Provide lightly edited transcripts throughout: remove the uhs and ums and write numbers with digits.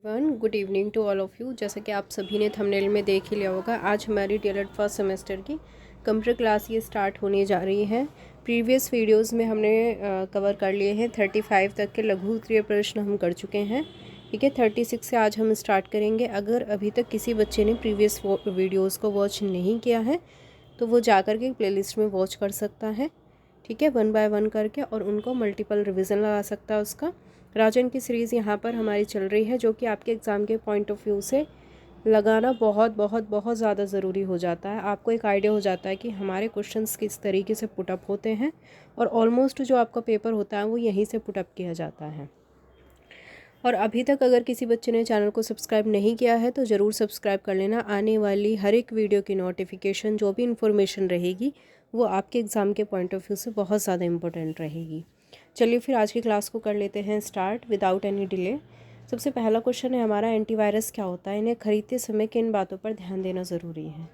Good evening to all of you. जैसा कि आप सभी ने थंबनेल में देख ही लिया होगा, आज हमारी डीएलएड फर्स्ट सेमेस्टर की कंप्यूटर क्लास ये स्टार्ट होने जा रही है। प्रीवियस वीडियोस में हमने कवर कर लिए हैं 35 तक के लघु उत्तरीय प्रश्न हम कर चुके हैं। ठीक है, 36 से आज हम स्टार्ट करेंगे। अगर अभी तक किसी बच्चे ने प्रीवियस वीडियोज़ को वॉच नहीं किया है तो वो जा कर के प्लेलिस्ट में वॉच कर सकता है। ठीक है, 1 बाय 1 करके, और उनको मल्टीपल रिवीजन लगा सकता है उसका। राजन की सीरीज़ यहाँ पर हमारी चल रही है, जो कि आपके एग्ज़ाम के पॉइंट ऑफ व्यू से लगाना बहुत बहुत बहुत ज़्यादा ज़रूरी हो जाता है। आपको एक आइडिया हो जाता है कि हमारे क्वेश्चंस किस तरीके से पुटअप होते हैं, और ऑलमोस्ट जो आपका पेपर होता है वो यहीं से पुटअप किया जाता है। और अभी तक अगर किसी बच्चे ने चैनल को सब्सक्राइब नहीं किया है तो ज़रूर सब्सक्राइब कर लेना। आने वाली हर एक वीडियो की नोटिफिकेशन, जो भी इन्फॉर्मेशन रहेगी, वो आपके एग्ज़ाम के पॉइंट ऑफ व्यू से बहुत ज़्यादा इंपॉर्टेंट रहेगी। चलिए फिर आज की क्लास को कर लेते हैं स्टार्ट विदाउट एनी डिले। सबसे पहला क्वेश्चन है हमारा, एंटीवायरस क्या होता है, इन्हें खरीदते समय किन बातों पर ध्यान देना ज़रूरी है।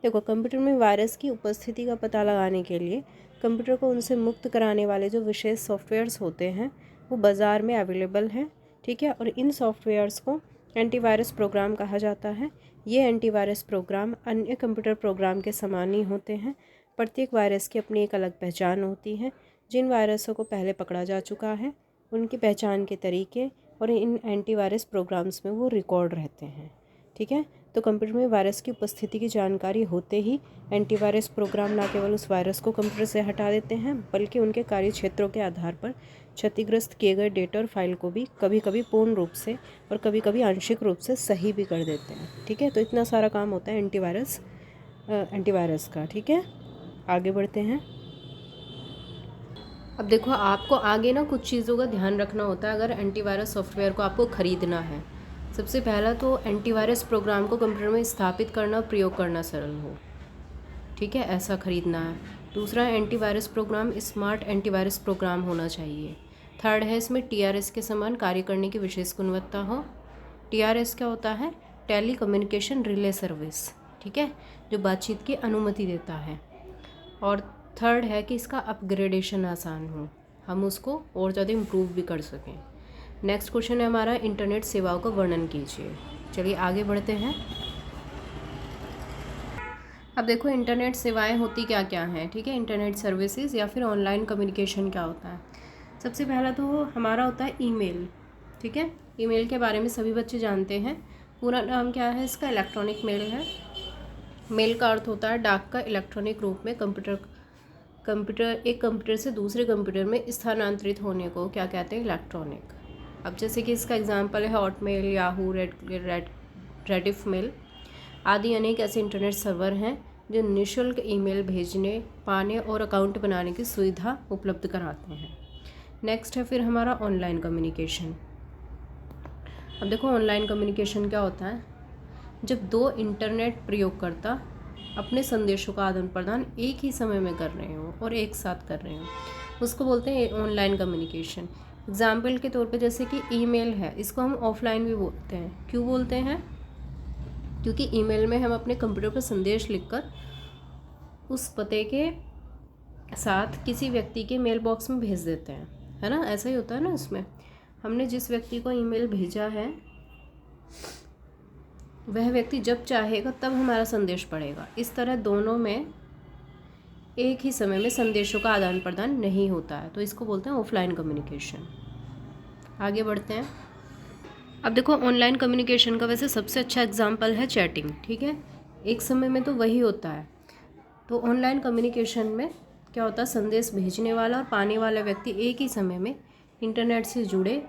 देखो, कंप्यूटर में वायरस की उपस्थिति का पता लगाने के लिए कंप्यूटर को उनसे मुक्त कराने वाले जो विशेष सॉफ्टवेयर्स होते हैं वो बाज़ार में अवेलेबल हैं। ठीक है, और इन सॉफ्टवेयर्स को एंटीवायरस प्रोग्राम कहा जाता है। ये एंटीवायरस प्रोग्राम अन्य कंप्यूटर प्रोग्राम के समान ही होते हैं। प्रत्येक वायरस की अपनी एक अलग पहचान होती है। जिन वायरसों को पहले पकड़ा जा चुका है उनकी पहचान के तरीके और इन एंटीवायरस प्रोग्राम्स में वो रिकॉर्ड रहते हैं। ठीक है, तो कंप्यूटर में वायरस की उपस्थिति की जानकारी होते ही एंटीवायरस प्रोग्राम न केवल उस वायरस को कंप्यूटर से हटा देते हैं, बल्कि उनके कार्य क्षेत्रों के आधार पर क्षतिग्रस्त किए गए डेटा और फाइल को भी कभी कभी पूर्ण रूप से और कभी कभी आंशिक रूप से सही भी कर देते हैं। ठीक है, तो इतना सारा काम होता है एंटीवायरस का। ठीक है, आगे बढ़ते हैं। अब देखो, आपको आगे ना कुछ चीज़ों का ध्यान रखना होता है अगर एंटीवायरस सॉफ्टवेयर को आपको ख़रीदना है। सबसे पहला तो एंटीवायरस प्रोग्राम को कंप्यूटर में स्थापित करना और प्रयोग करना सरल हो। ठीक है, ऐसा ख़रीदना है। दूसरा, antivirus program smart antivirus program होना चाहिए। थर्ड है, इसमें टीआरएस के समान कार्य करने की विशेष गुणवत्ता हो। टीआरएस क्या होता है? Telecommunication relay service. ठीक है, जो बातचीत की अनुमति देता है। और थर्ड है कि इसका अपग्रेडेशन आसान हो, हम उसको और ज़्यादा इम्प्रूव भी कर सकें। नेक्स्ट क्वेश्चन है हमारा, इंटरनेट सेवाओं का वर्णन कीजिए। चलिए आगे बढ़ते हैं। अब देखो, इंटरनेट सेवाएं होती क्या क्या हैं। ठीक है, इंटरनेट सर्विसेज या फिर ऑनलाइन कम्युनिकेशन क्या होता है। सबसे पहला तो हमारा होता है ईमेल। ठीक है, ईमेल के बारे में सभी बच्चे जानते हैं। पूरा नाम क्या है इसका? इलेक्ट्रॉनिक मेल है। मेल का अर्थ होता है डाक का इलेक्ट्रॉनिक रूप में एक कंप्यूटर से दूसरे कंप्यूटर में स्थानांतरित होने को क्या कहते हैं? इलेक्ट्रॉनिक। अब जैसे कि इसका एग्जांपल है हॉटमेल, याहू, रेडिफ मेल आदि अनेक ऐसे इंटरनेट सर्वर हैं जो निःशुल्क ईमेल भेजने, पाने और अकाउंट बनाने की सुविधा उपलब्ध कराते हैं। नेक्स्ट है फिर हमारा ऑनलाइन कम्युनिकेशन। अब देखो, ऑनलाइन कम्युनिकेशन क्या होता है? जब दो इंटरनेट प्रयोगकर्ता अपने संदेशों का आदान प्रदान एक ही समय में कर रहे हो और एक साथ कर रहे हो, उसको बोलते हैं ऑनलाइन कम्युनिकेशन। एग्जाम्पल के तौर पे जैसे कि ईमेल है, इसको हम ऑफलाइन भी बोलते हैं। क्यों बोलते हैं? क्योंकि ईमेल में हम अपने कंप्यूटर पर संदेश लिखकर उस पते के साथ किसी व्यक्ति के मेल बॉक्स में भेज देते हैं, है ना? ऐसा ही होता है ना। इसमें हमने जिस व्यक्ति को ईमेल भेजा है वह व्यक्ति जब चाहेगा तब हमारा संदेश पढ़ेगा। इस तरह दोनों में एक ही समय में संदेशों का आदान प्रदान नहीं होता है, तो इसको बोलते हैं ऑफलाइन कम्युनिकेशन। आगे बढ़ते हैं। अब देखो, ऑनलाइन कम्युनिकेशन का वैसे सबसे अच्छा एग्जाम्पल है चैटिंग। ठीक है, एक समय में तो वही होता है। तो ऑनलाइन कम्युनिकेशन में क्या होता है? संदेश भेजने वाला और पाने वाला व्यक्ति एक ही समय में इंटरनेट से जुड़े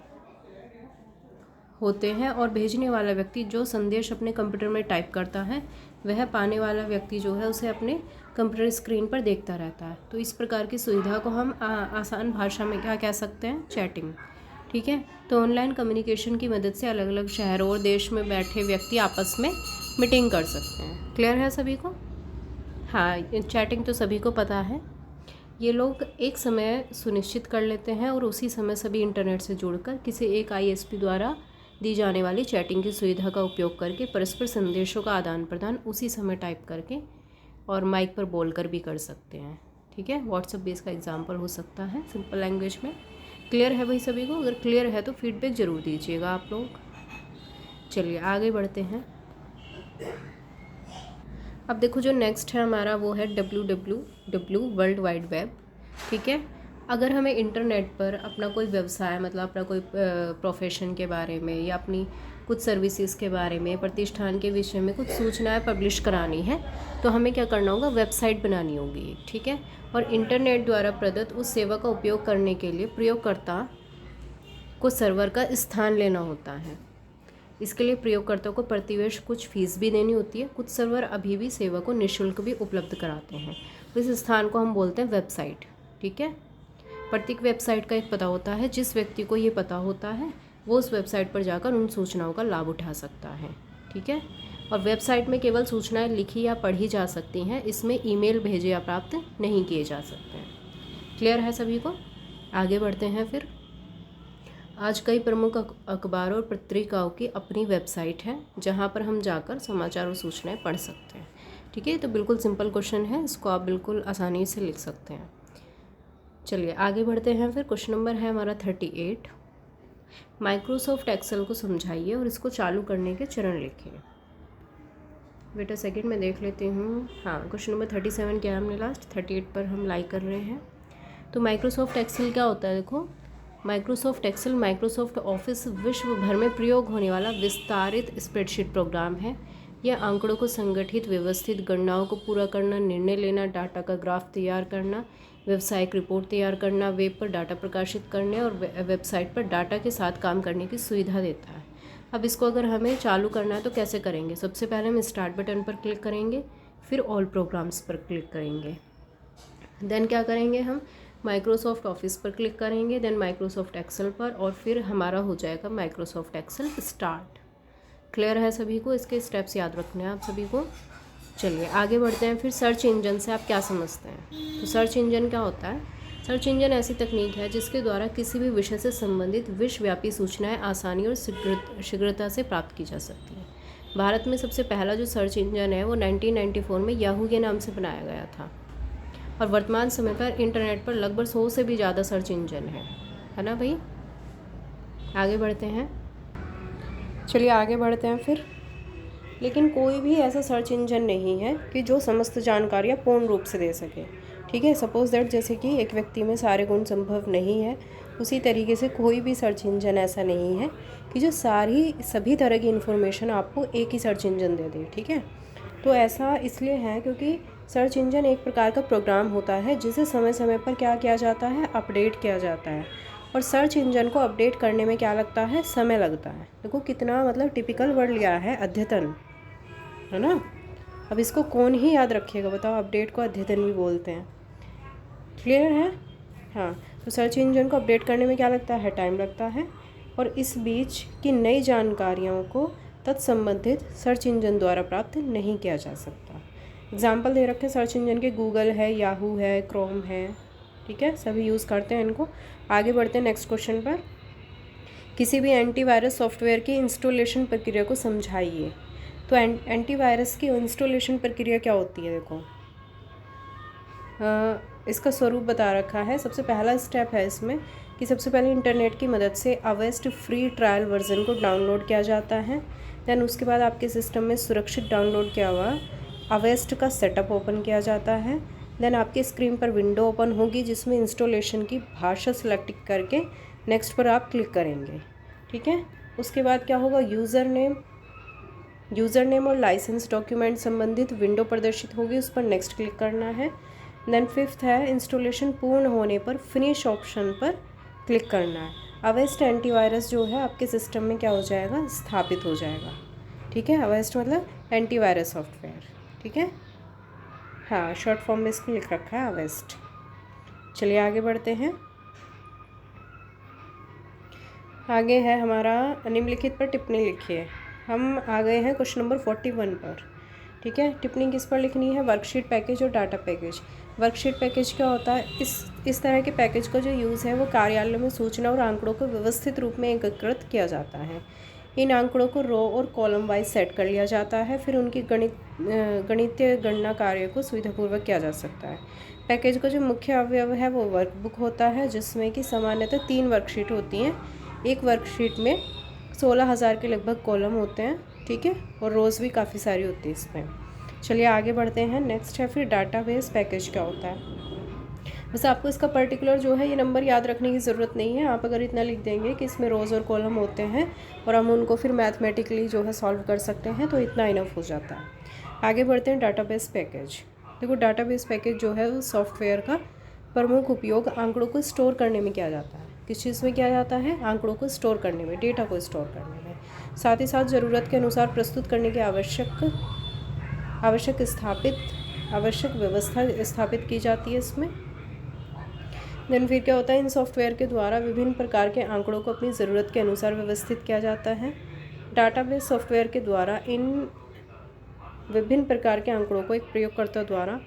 होते हैं, और भेजने वाला व्यक्ति जो संदेश अपने कंप्यूटर में टाइप करता है वह पाने वाला व्यक्ति जो है उसे अपने कंप्यूटर स्क्रीन पर देखता रहता है। तो इस प्रकार की सुविधा को हम आसान भाषा में क्या कह सकते हैं? चैटिंग। ठीक है, तो ऑनलाइन कम्युनिकेशन की मदद से अलग अलग शहरों और देश में बैठे व्यक्ति आपस में मीटिंग कर सकते हैं। क्लियर है सभी को? हाँ, चैटिंग तो सभी को पता है। ये लोग एक समय सुनिश्चित कर लेते हैं और उसी समय सभी इंटरनेट से जुड़कर किसी एक आईएसपी द्वारा दी जाने वाली चैटिंग की सुविधा का उपयोग करके परस्पर संदेशों का आदान प्रदान उसी समय टाइप करके और माइक पर बोलकर भी कर सकते हैं। ठीक है, व्हाट्सएप भी इसका एग्जाम्पल हो सकता है सिंपल लैंग्वेज में। क्लियर है भाई सभी को? अगर क्लियर है तो फीडबैक ज़रूर दीजिएगा आप लोग। चलिए आगे बढ़ते हैं। अब देखो जो नेक्स्ट है हमारा वो है www वर्ल्ड वाइड वेब। ठीक है, अगर हमें इंटरनेट पर अपना कोई व्यवसाय मतलब अपना कोई प्रोफेशन के बारे में या अपनी कुछ सर्विसेज के बारे में, प्रतिष्ठान के विषय में कुछ सूचनाएं पब्लिश करानी है तो हमें क्या करना होगा, वेबसाइट बनानी होगी। ठीक है, और इंटरनेट द्वारा प्रदत्त उस सेवा का उपयोग करने के लिए प्रयोगकर्ता को सर्वर का स्थान लेना होता है। इसके लिए प्रयोगकर्ता को प्रतिवर्ष कुछ फीस भी देनी होती है। कुछ सर्वर अभी भी सेवा को निःशुल्क भी उपलब्ध कराते हैं। इस स्थान को हम बोलते हैं वेबसाइट। ठीक है, प्रत्येक वेबसाइट का एक पता होता है। जिस व्यक्ति को ये पता होता है वो उस वेबसाइट पर जाकर उन सूचनाओं का लाभ उठा सकता है। ठीक है, और वेबसाइट में केवल सूचनाएं लिखी या पढ़ी जा सकती हैं, इसमें ईमेल भेजे या प्राप्त नहीं किए जा सकते हैं। क्लियर है सभी को? आगे बढ़ते हैं फिर। आज कई प्रमुख अखबारों और पत्रिकाओं की अपनी वेबसाइट है जहां पर हम जाकर समाचार और सूचनाएं पढ़ सकते हैं। ठीक है, तो बिल्कुल सिंपल क्वेश्चन है, इसको आप बिल्कुल आसानी से लिख सकते हैं। चलिए आगे बढ़ते हैं फिर। क्वेश्चन नंबर है हमारा 38। माइक्रोसॉफ्ट एक्सेल को समझाइए और इसको चालू करने के चरण लिखिए। वेट अ सेकेंड, मैं देख लेती हूँ। हाँ, क्वेश्चन नंबर 37 क्या है हमने लास्ट 38 पर हम लाइक कर रहे हैं। तो माइक्रोसॉफ्ट एक्सेल क्या होता है, देखो माइक्रोसॉफ्ट एक्सेल माइक्रोसॉफ्ट ऑफिस विश्व भर में प्रयोग होने वाला विस्तारित स्प्रेडशीट प्रोग्राम है। यह आंकड़ों को संगठित, व्यवस्थित, गणनाओं को पूरा करना, निर्णय लेना, डाटा का ग्राफ तैयार करना, व्यावसायिक रिपोर्ट तैयार करना, वेब पर डाटा प्रकाशित करने और वेबसाइट पर डाटा के साथ काम करने की सुविधा देता है। अब इसको अगर हमें चालू करना है तो कैसे करेंगे? सबसे पहले हम स्टार्ट बटन पर क्लिक करेंगे, फिर ऑल प्रोग्राम्स पर क्लिक करेंगे, देन क्या करेंगे, हम माइक्रोसॉफ्ट ऑफिस पर क्लिक करेंगे, देन माइक्रोसॉफ्ट एक्सेल पर, और फिर हमारा हो जाएगा माइक्रोसॉफ्ट एक्सेल स्टार्ट। क्लियर है सभी को? इसके स्टेप्स याद रखने हैं आप सभी को। चलिए आगे बढ़ते हैं फिर। सर्च इंजन से आप क्या समझते हैं? तो सर्च इंजन क्या होता है? सर्च इंजन ऐसी तकनीक है जिसके द्वारा किसी भी विषय से संबंधित विश्वव्यापी सूचनाएं आसानी और शीघ्रता से प्राप्त की जा सकती हैं। भारत में सबसे पहला जो सर्च इंजन है वो 1994 में याहू के नाम से बनाया गया था, और वर्तमान समय पर इंटरनेट पर लगभग 100 से भी ज़्यादा सर्च इंजन है ना भाई। आगे बढ़ते हैं। चलिए आगे बढ़ते हैं फिर। लेकिन कोई भी ऐसा सर्च इंजन नहीं है कि जो समस्त जानकारियाँ पूर्ण रूप से दे सके। ठीक है, सपोज दैट जैसे कि एक व्यक्ति में सारे गुण संभव नहीं है, उसी तरीके से कोई भी सर्च इंजन ऐसा नहीं है कि जो सभी तरह की इन्फॉर्मेशन आपको एक ही सर्च इंजन दे दे। ठीक है, तो ऐसा इसलिए है क्योंकि सर्च इंजन एक प्रकार का प्रोग्राम होता है जिसे समय समय पर क्या किया जाता है, अपडेट किया जाता है। और सर्च इंजन को अपडेट करने में क्या लगता है, समय लगता है। देखो कितना मतलब टिपिकल वर्ड लिया है, अद्यतन, है ना। अब इसको कौन ही याद रखिएगा बताओ, अपडेट को अद्यतन भी बोलते हैं। क्लियर है? हाँ, तो सर्च इंजन को अपडेट करने में क्या लगता है, टाइम लगता है। और इस बीच की नई जानकारियों को तत्संबंधित सर्च इंजन द्वारा प्राप्त नहीं किया जा सकता। एग्जाम्पल दे रखे सर्च इंजन के, गूगल है, याहू है, क्रोम है। ठीक है, सभी यूज़ करते हैं इनको। आगे बढ़ते हैं नेक्स्ट क्वेश्चन पर। किसी भी एंटीवायरस सॉफ्टवेयर की इंस्टॉलेशन प्रक्रिया को समझाइए। तो एंटीवायरस की इंस्टॉलेशन प्रक्रिया क्या होती है, देखो इसका स्वरूप बता रखा है। सबसे पहला स्टेप है इसमें कि सबसे पहले इंटरनेट की मदद से अवेस्ट फ्री ट्रायल वर्जन को डाउनलोड किया जाता है। देन उसके बाद आपके सिस्टम में सुरक्षित डाउनलोड किया हुआ अवेस्ट का सेटअप ओपन किया जाता है। देन आपके स्क्रीन पर विंडो ओपन होगी जिसमें इंस्टॉलेशन की भाषा सेलेक्ट करके नेक्स्ट पर आप क्लिक करेंगे। ठीक है, उसके बाद क्या होगा, यूज़र नेम और लाइसेंस डॉक्यूमेंट संबंधित विंडो प्रदर्शित होगी, उस पर नेक्स्ट क्लिक करना है। देन फिफ्थ है, इंस्टॉलेशन पूर्ण होने पर फिनिश ऑप्शन पर क्लिक करना है। अवेस्ट एंटीवायरस जो है आपके सिस्टम में क्या हो जाएगा, स्थापित हो जाएगा। ठीक है, अवेस्ट मतलब एंटीवायरस सॉफ्टवेयर। ठीक है, हाँ, शॉर्ट फॉर्म में इसको लिख रखा है अवेस्ट। चलिए आगे बढ़ते हैं। आगे है हमारा निम्नलिखित पर टिप्पणी लिखिए। हम आ गए हैं क्वेश्चन नंबर 41 पर। ठीक है, टिप्पणी किस पर लिखनी है, वर्कशीट पैकेज और डाटा पैकेज। वर्कशीट पैकेज क्या होता है, इस तरह के पैकेज का जो यूज़ है वो कार्यालय में सूचना और आंकड़ों को व्यवस्थित रूप में एकीकृत किया जाता है। इन आंकड़ों को रो और कॉलम वाइज सेट कर लिया जाता है, फिर उनकी गणितीय गणना कार्य को सुविधापूर्वक किया जा सकता है। पैकेज का जो मुख्य अवयव है वो वर्कबुक होता है, जिसमें कि सामान्यतः 3 वर्कशीट होती हैं। एक वर्कशीट में 16,000 के लगभग कॉलम होते हैं, ठीक है, और रोज़ भी काफ़ी सारी होती है इसमें। चलिए आगे बढ़ते हैं। नेक्स्ट है फिर डाटाबेस पैकेज क्या होता है। बस आपको इसका पर्टिकुलर जो है ये नंबर याद रखने की ज़रूरत नहीं है। आप अगर इतना लिख देंगे कि इसमें रोज़ और कॉलम होते हैं और हम उनको फिर मैथमेटिकली जो है सॉल्व कर सकते हैं, तो इतना इनफ हो जाता है। आगे बढ़ते हैं डाटाबेस पैकेज। देखो डाटाबेस पैकेज जो है उस सॉफ्टवेयर का प्रमुख उपयोग आंकड़ों को स्टोर करने में किया जाता है। किस चीज़ में किया जाता है? आंकड़ों को स्टोर करने में, डेटा को स्टोर करने में। साथ ही साथ ज़रूरत के अनुसार प्रस्तुत करने की आवश्यक व्यवस्था स्थापित की जाती है इसमें। देन फिर क्या होता है, इन सॉफ्टवेयर के द्वारा विभिन्न प्रकार के आंकड़ों को अपनी ज़रूरत के अनुसार व्यवस्थित किया जाता है। डाटाबेस सॉफ्टवेयर के द्वारा इन विभिन्न प्रकार के आंकड़ों को एक प्रयोगकर्ता द्वारा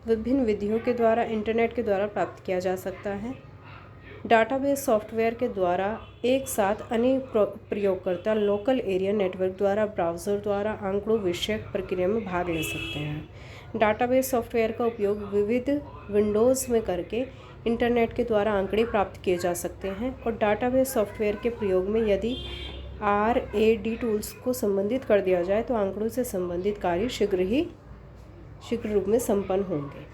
विभिन्न विधियों के द्वारा इंटरनेट के द्वारा प्राप्त किया जा सकता है। डाटाबेस सॉफ्टवेयर के द्वारा एक साथ अनेक प्रयोगकर्ता लोकल एरिया नेटवर्क द्वारा ब्राउज़र द्वारा आंकड़ों विषयक प्रक्रिया में भाग ले सकते हैं। डाटाबेस सॉफ्टवेयर का उपयोग विविध विंडोज़ में करके इंटरनेट के द्वारा आंकड़े प्राप्त किए जा सकते हैं। और डाटाबेस सॉफ्टवेयर के प्रयोग में यदि RAD टूल्स को संबंधित कर दिया जाए तो आंकड़ों से संबंधित कार्य शीघ्र रूप में संपन्न होंगे।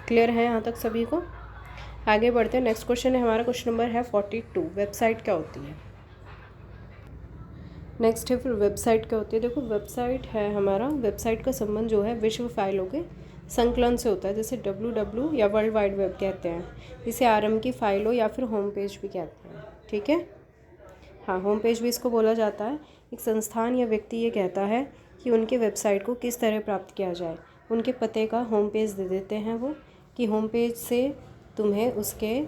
क्लियर है यहाँ तक सभी को? आगे बढ़ते हैं। नेक्स्ट क्वेश्चन है हमारा, क्वेश्चन नंबर है 42। वेबसाइट क्या होती है? नेक्स्ट है फिर वेबसाइट क्या होती है। देखो वेबसाइट है हमारा, वेबसाइट का संबंध जो है विश्व फाइलों के संकलन से होता है, जैसे WWW या वर्ल्ड वाइड वेब कहते हैं। इसे आरंभ की फाइलों या फिर होम पेज भी कहते हैं, ठीक है। हाँ, होम पेज भी इसको बोला जाता है। एक संस्थान या व्यक्ति ये कहता है कि उनके वेबसाइट को किस तरह प्राप्त किया जाए। उनके पते का होम पेज दे देते हैं वो, कि होम पेज से तुम्हें उसके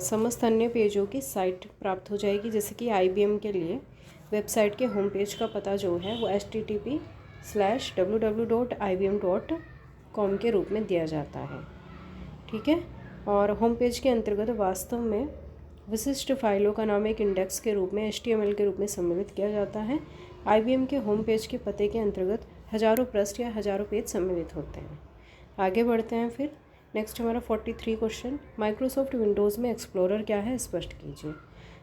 समस्त अन्य पेजों की साइट प्राप्त हो जाएगी। जैसे कि IBM के लिए वेबसाइट के होम पेज का पता जो है वो http://www.ibm.com के रूप में दिया जाता है, ठीक है। और होम पेज के अंतर्गत वास्तव में विशिष्ट फाइलों का नाम एक इंडेक्स के रूप में HTML के रूप में सम्मिलित किया जाता है। IBM के होम पेज के पते के अंतर्गत हज़ारों पृष्ठ या हज़ारों पेज सम्मिलित होते हैं। आगे बढ़ते हैं फिर। नेक्स्ट हमारा 43 क्वेश्चन, माइक्रोसॉफ्ट विंडोज़ में एक्सप्लोरर क्या है, स्पष्ट कीजिए।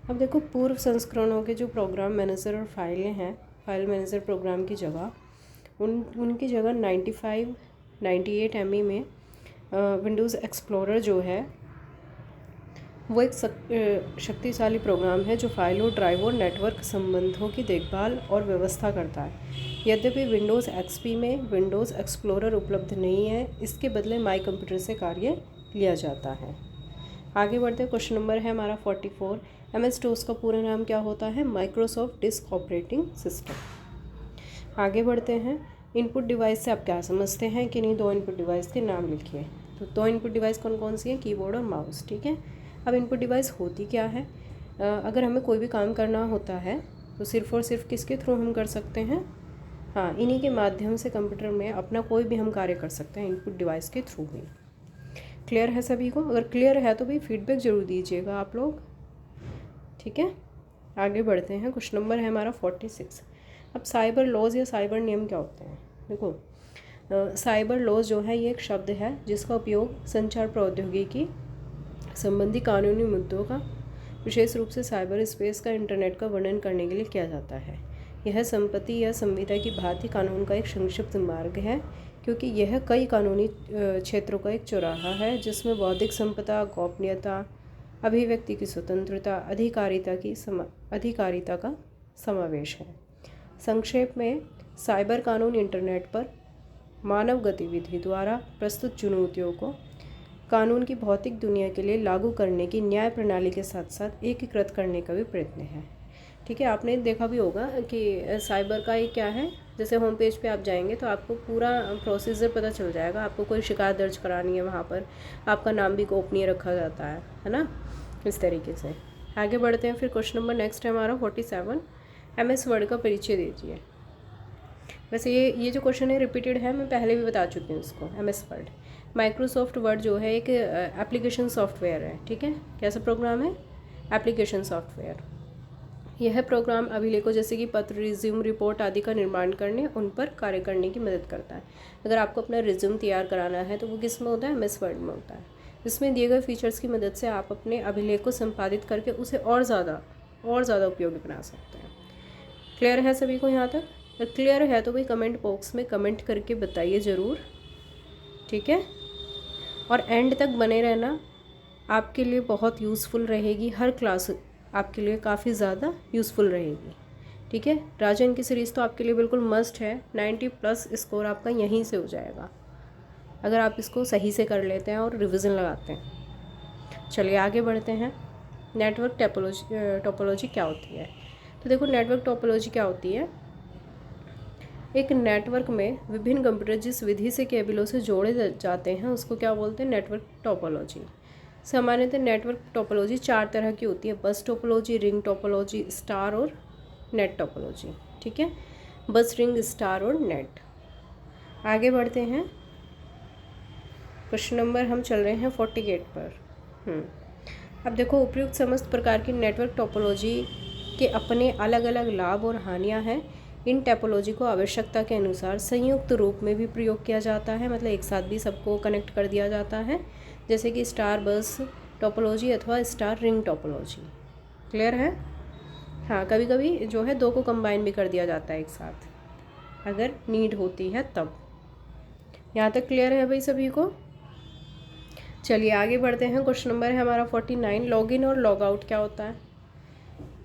अब देखो पूर्व संस्करणों के जो प्रोग्राम मैनेजर और फाइलें हैं, फाइल मैनेजर प्रोग्राम की जगह उनकी जगह 98 MB में विंडोज़ एक्सप्लोरर जो है वो एक शक्तिशाली प्रोग्राम है जो फाइलों, ड्राइव और नेटवर्क संबंधों की देखभाल और व्यवस्था करता है। यद्यपि विंडोज़ XP में विंडोज़ एक्सप्लोरर उपलब्ध नहीं है, इसके बदले माई कंप्यूटर से कार्य लिया जाता है। आगे बढ़ते हैं। क्वेश्चन नंबर है हमारा 44। MS-DOS का पूरा नाम क्या होता है? Microsoft disk operating system. आगे बढ़ते हैं। इनपुट डिवाइस से आप क्या समझते हैं कि नहीं? 2 इनपुट डिवाइस के नाम लिखिए। तो 2 इनपुट डिवाइस कौन कौन सी है? कीबोर्ड और माउस, ठीक है। अब इनपुट डिवाइस होती क्या है? अगर हमें कोई भी काम करना होता है तो सिर्फ़ और सिर्फ किसके थ्रू हम कर सकते हैं? हाँ, इन्हीं के माध्यम से कंप्यूटर में अपना कोई भी हम कार्य कर सकते हैं, इनपुट डिवाइस के थ्रू ही। क्लियर है सभी को? अगर क्लियर है तो भी फीडबैक ज़रूर दीजिएगा आप लोग, ठीक है। आगे बढ़ते हैं। क्वेश्चन नंबर है हमारा 46। अब साइबर लॉज या साइबर नियम क्या होते हैं? देखो साइबर लॉज जो है ये एक शब्द है जिसका उपयोग संचार प्रौद्योगिकी संबंधी कानूनी मुद्दों का, विशेष रूप से साइबर स्पेस का, इंटरनेट का वर्णन करने के लिए किया जाता है। यह संपत्ति या संविदा की भांति कानून का एक संक्षिप्त मार्ग है, क्योंकि यह कई कानूनी क्षेत्रों का एक चौराहा है जिसमें बौद्धिक संपदा, गोपनीयता, अभिव्यक्ति की स्वतंत्रता, अधिकारिता का समावेश है। संक्षेप में साइबर कानून इंटरनेट पर मानव गतिविधि द्वारा प्रस्तुत चुनौतियों को कानून की भौतिक दुनिया के लिए लागू करने की न्याय प्रणाली के साथ साथ एकीकृत करने का भी प्रयत्न है, ठीक है। आपने देखा भी होगा कि साइबर का एक क्या है, जैसे होम पेज पे आप जाएंगे तो आपको पूरा प्रोसीजर पता चल जाएगा। आपको कोई शिकायत दर्ज करानी है, वहाँ पर आपका नाम भी गोपनीय रखा जाता है ना, इस तरीके से। आगे बढ़ते हैं फिर। क्वेश्चन नंबर नेक्स्ट है हमारा 47। MS वर्ड का परिचय दीजिए। वैसे ये जो क्वेश्चन है रिपीटेड है, मैं पहले भी बता चुकी हूँ इसको। MS वर्ड, माइक्रोसॉफ्ट वर्ड जो है एक एप्लीकेशन सॉफ्टवेयर है, ठीक है। कैसा प्रोग्राम है? Application software. यह प्रोग्राम अभिलेखों जैसे कि पत्र, रिज्यूम, रिपोर्ट आदि का निर्माण करने, उन पर कार्य करने की मदद करता है। अगर आपको अपना रिज्यूम तैयार कराना है तो वो किस में होता है? MS वर्ड में होता है। इसमें दिए गए फीचर्स की मदद से आप अपने अभिलेख को संपादित करके उसे और ज़्यादा और ज़्यादा उपयोगी बना सकते हैं। क्लियर है सभी को यहाँ तक? अगर क्लियर है तो भाई कमेंट बॉक्स में कमेंट करके बताइए ज़रूर, ठीक है। और एंड तक बने रहना, आपके लिए बहुत यूज़फुल रहेगी, हर क्लास आपके लिए काफ़ी ज़्यादा यूज़फुल रहेगी, ठीक है। राजन की सीरीज़ तो आपके लिए बिल्कुल मस्ट है, 90+ स्कोर आपका यहीं से हो जाएगा अगर आप इसको सही से कर लेते हैं और रिवीजन लगाते हैं। चलिए आगे बढ़ते हैं। नेटवर्क टोपोलॉजी क्या होती है? तो देखो, नेटवर्क टोपोलॉजी क्या होती है, एक नेटवर्क में विभिन्न कंप्यूटर जिस विधि से केबलों से जोड़े जाते हैं उसको क्या बोलते हैं? Network topology. सामान्यतः नेटवर्क टोपोलॉजी 4 तरह की होती है: बस टोपोलॉजी, रिंग टोपोलॉजी, स्टार और नेट टोपोलॉजी, ठीक है। बस, रिंग, स्टार और नेट। आगे बढ़ते हैं। क्वेश्चन नंबर हम चल रहे हैं 48 पर। अब देखो, उपयुक्त समस्त प्रकार की नेटवर्क टोपोलॉजी के अपने अलग अलग लाभ और हानियां हैं। इन टोपोलॉजी को आवश्यकता के अनुसार संयुक्त रूप में भी प्रयोग किया जाता है, मतलब एक साथ भी सबको कनेक्ट कर दिया जाता है, जैसे कि स्टार बस टोपोलॉजी अथवा स्टार रिंग टोपोलॉजी। क्लियर है? हाँ, कभी कभी जो है 2 को कंबाइन भी कर दिया जाता है एक साथ, अगर नीड होती है तब। यहाँ तक क्लियर है भाई सभी को? चलिए आगे बढ़ते हैं। क्वेश्चन नंबर है हमारा 49। लॉगिन और लॉग आउट क्या होता है?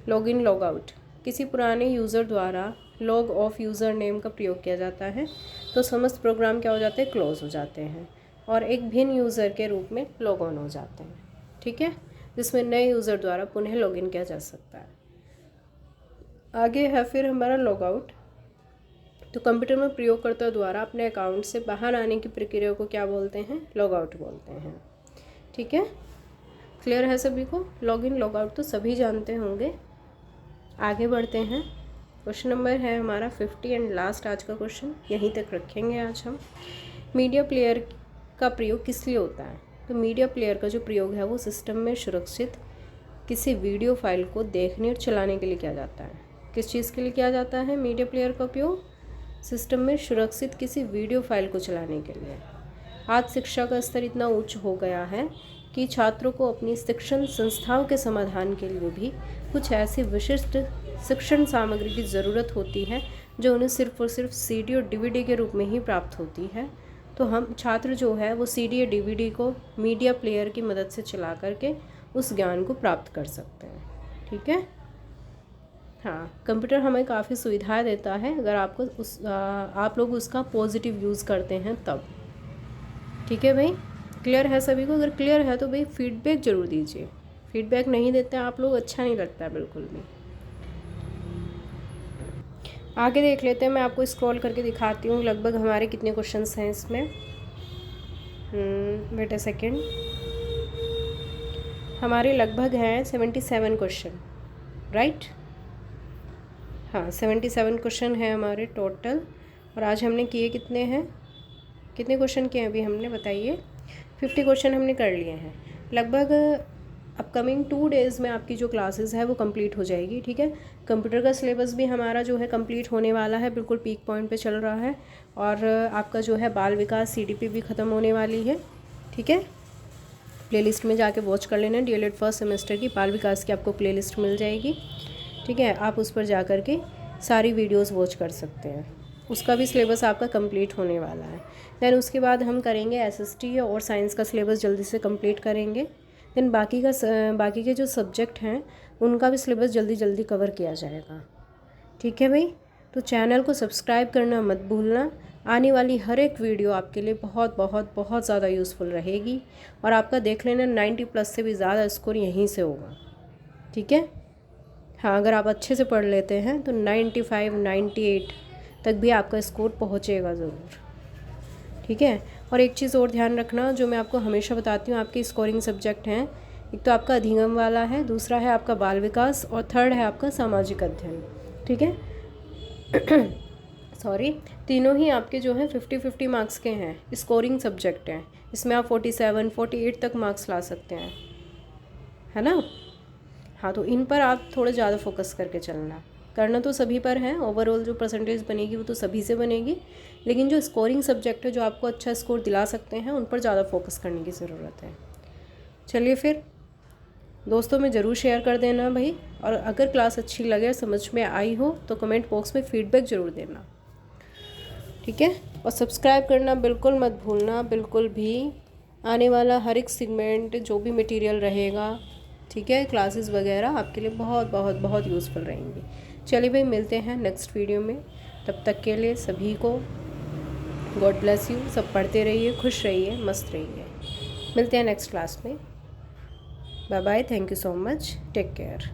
लॉगिन, लॉग आउट, किसी पुराने यूज़र द्वारा लॉग ऑफ यूज़र नेम का प्रयोग किया जाता है तो समस्त प्रोग्राम क्या हो जाते हैं? क्लोज हो जाते हैं और एक भिन्न यूज़र के रूप में लॉग ऑन हो जाते हैं, ठीक है, जिसमें नए यूज़र द्वारा पुनः लॉगिन किया जा सकता है। आगे है फिर हमारा लॉग आउट। तो कंप्यूटर में प्रयोगकर्ता द्वारा अपने अकाउंट से बाहर आने की प्रक्रिया को क्या बोलते हैं? लॉग आउट बोलते हैं, ठीक है। क्लियर है सभी को? लॉगिन, लॉग आउट तो सभी जानते होंगे। आगे बढ़ते हैं। क्वेश्चन नंबर है हमारा 50 एंड लास्ट आज का क्वेश्चन, यहीं तक रखेंगे आज हम। मीडिया प्लेयर का प्रयोग किस लिए होता है? तो मीडिया प्लेयर का जो प्रयोग है वो सिस्टम में सुरक्षित किसी वीडियो फाइल को देखने और चलाने के लिए किया जाता है। किस चीज़ के लिए किया जाता है मीडिया प्लेयर का उपयोग? सिस्टम में सुरक्षित किसी वीडियो फाइल को चलाने के लिए। आज शिक्षा का स्तर इतना उच्च हो गया है कि छात्रों को अपनी शिक्षण संस्थाओं के समाधान के लिए भी कुछ ऐसी विशिष्ट शिक्षण सामग्री की ज़रूरत होती है जो उन्हें सिर्फ और सिर्फ CD और DVD के रूप में ही प्राप्त होती है। तो हम छात्र जो है वो CD या DVD को मीडिया प्लेयर की मदद से चला करके उस ज्ञान को प्राप्त कर सकते हैं, ठीक है। हाँ, कंप्यूटर हमें काफ़ी सुविधाएं देता है अगर आप लोग उसका पॉजिटिव यूज़ करते हैं तब, ठीक है भाई। क्लियर है सभी को? अगर क्लियर है तो भाई फीडबैक ज़रूर दीजिए। फीडबैक नहीं देते आप लोग, अच्छा नहीं लगता बिल्कुल भी। आगे देख लेते हैं, मैं आपको स्क्रॉल करके दिखाती हूँ लगभग हमारे कितने क्वेश्चंस हैं इसमें। वेट अ सेकेंड, हमारे लगभग हैं 77 क्वेश्चन, राइट। हाँ, 77 क्वेश्चन है हमारे टोटल। और आज हमने किए कितने हैं? कितने क्वेश्चन किए अभी हमने, बताइए? 50 क्वेश्चन हमने कर लिए हैं लगभग। अपकमिंग 2 डेज़ में आपकी जो क्लासेस है वो कंप्लीट हो जाएगी, ठीक है। कंप्यूटर का सिलेबस भी हमारा जो है कंप्लीट होने वाला है, बिल्कुल पीक पॉइंट पे चल रहा है। और आपका जो है बाल विकास CDP भी ख़त्म होने वाली है, ठीक है। प्लेलिस्ट में जाके वॉच कर लेना, DLED फर्स्ट सेमेस्टर की बाल विकास की आपको प्लेलिस्ट मिल जाएगी, ठीक है। आप उस पर जा कर के सारी वीडियोस वॉच कर सकते हैं, उसका भी सिलेबस आपका कंप्लीट होने वाला है। दैन उसके बाद हम करेंगे SST और साइंस का सिलेबस जल्दी से कंप्लीट करेंगे। दैन बाकी के जो सब्जेक्ट हैं उनका भी सिलेबस जल्दी जल्दी कवर किया जाएगा, ठीक है भाई। तो चैनल को सब्सक्राइब करना मत भूलना, आने वाली हर एक वीडियो आपके लिए बहुत बहुत बहुत ज़्यादा यूज़फुल रहेगी। और आपका देख लेना 90+ से भी ज़्यादा स्कोर यहीं से होगा, ठीक है। हाँ, अगर आप अच्छे से पढ़ लेते हैं तो 95, 98 तक भी आपका स्कोर पहुँचेगा ज़रूर, ठीक है। और एक चीज़ और ध्यान रखना, जो मैं आपको हमेशा बताती हूँ, आपके स्कोरिंग सब्जेक्ट हैं, एक तो आपका अधिगम वाला है, दूसरा है आपका बाल विकास और थर्ड है आपका सामाजिक अध्ययन, ठीक है। सॉरी, तीनों ही आपके जो हैं 50-50 मार्क्स के हैं, स्कोरिंग सब्जेक्ट हैं। इसमें आप 47, 48 तक मार्क्स ला सकते हैं, है ना। हाँ, तो इन पर आप थोड़ा ज़्यादा फोकस करके चलना। करना तो सभी पर है, ओवरऑल जो परसेंटेज बनेगी वो तो सभी से बनेगी, लेकिन जो स्कोरिंग सब्जेक्ट है जो आपको अच्छा स्कोर दिला सकते हैं उन पर ज़्यादा फोकस करने की ज़रूरत है। चलिए फिर दोस्तों में ज़रूर शेयर कर देना भाई। और अगर क्लास अच्छी लगे, समझ में आई हो तो कमेंट बॉक्स में फ़ीडबैक ज़रूर देना, ठीक है। और सब्सक्राइब करना बिल्कुल मत भूलना, बिल्कुल भी। आने वाला हर एक सेगमेंट जो भी मटेरियल रहेगा, ठीक है, क्लासेस वगैरह आपके लिए बहुत बहुत बहुत यूज़फुल रहेंगी। चलिए भाई, मिलते हैं नेक्स्ट वीडियो में। तब तक के लिए सभी को गॉड ब्लेस यू। सब पढ़ते रहिए, खुश रहिए, मस्त रहिए। मिलते हैं नेक्स्ट क्लास में। Bye bye, thank you so much, take care.